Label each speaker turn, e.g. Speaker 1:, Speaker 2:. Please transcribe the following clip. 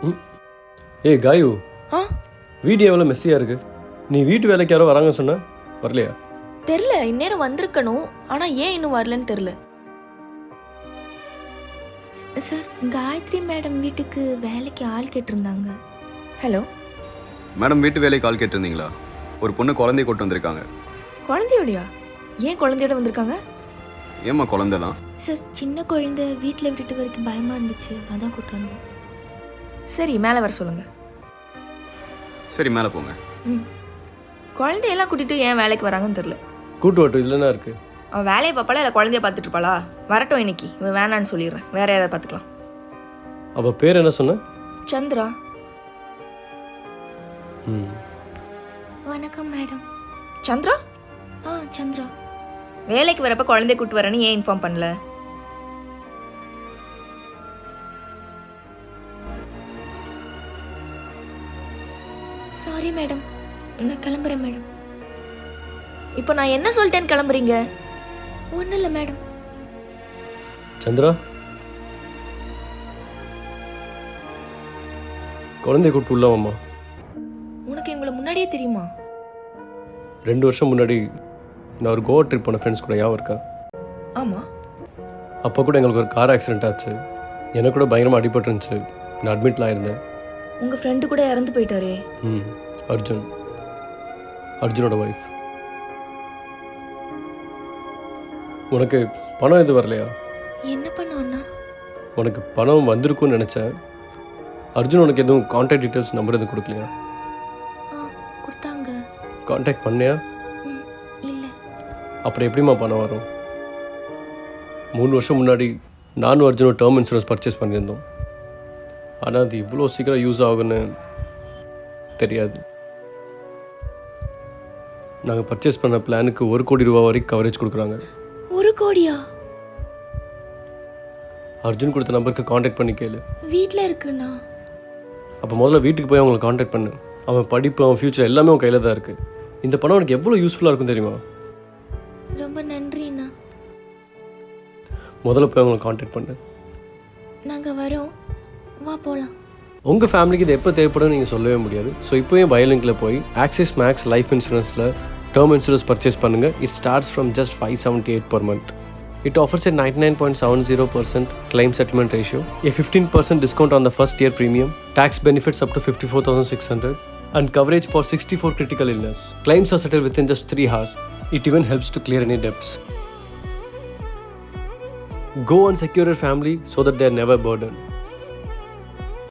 Speaker 1: ம். ஏய் காயு,
Speaker 2: ஆ
Speaker 1: வீடு எவ்வளோ மெஸ்ஸியாக இருக்கு. நீ வீட்டு வேலைக்கு யாரோ வராங்க சொன்ன, வரலையா?
Speaker 2: தெரில, இந்நேரம் வந்திருக்கணும். ஆனால் ஏன் இன்னும் வரலன்னு தெரில. சார், காயத்ரி மேடம் வீட்டுக்கு வேலைக்கு ஆள் கேட்டிருந்தாங்க. ஹலோ
Speaker 3: மேடம், வீட்டு வேலைக்கு கால் கேட்டிருந்தீங்களா? ஒரு பொண்ணு குழந்தைய கூட்டு வந்திருக்காங்க.
Speaker 2: குழந்தையோடையா? ஏன் குழந்தையோட வந்திருக்காங்க?
Speaker 3: ஏம்மா குழந்தைலாம்?
Speaker 2: சார், சின்ன குழந்தை வீட்டில் விட்டுட்டு வரைக்கும் பயமாக இருந்துச்சு, அதான் கூப்பிட்டு வந்தேன். சரி, மேலே வர சொல்லுங்கள்.
Speaker 3: சரி, மேலே போங்க.
Speaker 2: ம். குழந்தையெல்லாம் கூட்டிகிட்டு ஏன் வேலைக்கு வராங்கன்னு தெரில.
Speaker 1: கூட்டு வரட்டும், இல்லைன்னா இருக்கு.
Speaker 2: அவள் வேலையை பார்ப்பாளா இல்லை குழந்தைய பார்த்துட்டு இருப்பாளா? வரட்டும், இன்னைக்கு இவன் வேணான்னு சொல்லிடுறேன். வேற யாராவது பார்த்துக்கலாம்.
Speaker 1: அவள் பேர் என்ன சொன்ன?
Speaker 2: சந்திரா.
Speaker 1: ம்.
Speaker 2: வணக்கம் மேடம். சந்திரா? சந்திரா. வேலைக்கு வரப்ப குழந்தைய கூட்டு வரேன்னு ஏன் இன்ஃபார்ம் பண்ணல? சாரி மேடம், நான் கிளம்புறேன் மேடம். இப்போ நான் என்ன சொல்லிட்டேன்னு கிளம்புறீங்க? ஒன்றும் இல்லை மேடம்.
Speaker 1: சந்திரா, குழந்தைய கூப்பிட்டு உள்ளவாம்மா.
Speaker 2: உனக்கு எங்களை முன்னாடியே தெரியுமா?
Speaker 1: 2 வருஷம் முன்னாடி நான் ஒரு கோவா ட்ரிப் போன ஃப்ரெண்ட்ஸ் கூட ஞாபகம் இருக்கா?
Speaker 2: ஆமாம்.
Speaker 1: அப்போ கூட எங்களுக்கு ஒரு கார் ஆக்சிடென்ட் ஆச்சு. எனக்கு கூட பயங்கரமாக அடிபட்டுருந்துச்சு. நான் அட்மிட்லாம் இருந்தேன்.
Speaker 2: உங்கள் ஃப்ரெண்டு கூட இறந்து போயிட்டாரே.
Speaker 1: ம். அர்ஜுனோட ஒய்ஃப். உனக்கு பணம் எதுவும் வரலையா?
Speaker 2: என்ன பண்ணோன்னா?
Speaker 1: உனக்கு பணம் வந்திருக்கும்னு நினச்சேன். அர்ஜுன் உனக்கு எதுவும் கான்டாக்ட் டீட்டெயில்ஸ் நம்பர் எதுவும் கொடுக்கலையா?
Speaker 2: கொடுத்தாங்க.
Speaker 1: கான்டாக்ட் பண்ணியா?
Speaker 2: இல்லை.
Speaker 1: அப்புறம் எப்படிம்மா பணம் வரும்? 3 வருஷம் முன்னாடி நானும் அர்ஜுனும் டேர்ம் இன்சூரன்ஸ் பர்ச்சேஸ் பண்ணியிருந்தோம். ஆனால் அது இவ்வளோ சீக்கிரம் யூஸ் ஆகுன்னு தெரியாது. நாங்கள் பர்ச்சேஸ் பண்ண பிளானுக்கு 1 கோடி ரூபா வரைக்கும் கவரேஜ் கொடுக்குறாங்க.
Speaker 2: 1 கோடியா?
Speaker 1: அர்ஜுன் கொடுத்த நம்பருக்கு கான்டாக்ட் பண்ணி கேளு.
Speaker 2: வீட்டில் இருக்குண்ணா.
Speaker 1: அப்போ முதல்ல வீட்டுக்கு போய் அவங்களை கான்டாக்ட் பண்ணு. அவன் படிப்பு, அவன் ஃப்யூச்சர் எல்லாமே அவன் கையில் தான் இருக்குது. இந்த பணம் உனக்கு எவ்வளோ யூஸ்ஃபுல்லாக இருக்கும் தெரியுமா?
Speaker 2: ரொம்ப நன்றிண்ணா.
Speaker 1: முதல்ல போய் அவங்களை கான்டாக்ட் பண்ணு.
Speaker 2: நாங்கள் வரோம், வா போகலாம்.
Speaker 1: உங்கள் ஃபேமிலிக்கு இது எப்போ தேவைப்படும் நீங்கள் சொல்லவே முடியாது. ஸோ இப்போயே பயோலிங்கில் போய் ஆக்சிஸ் மேக்ஸ் லைஃப் இன்சூரன்ஸில் டேர்ம் இன்சூரன்ஸ் பர்ச்சேஸ் பண்ணுங்கள். It starts from just 578 per month. It offers a 99.70% claim settlement ratio, a 15% discount on the first year premium, tax benefits up to 54,600, and coverage for 64 critical illness. Claims are settled within just 3 hours. It even helps to clear any debts. Go and secure your family so that they are never burdened.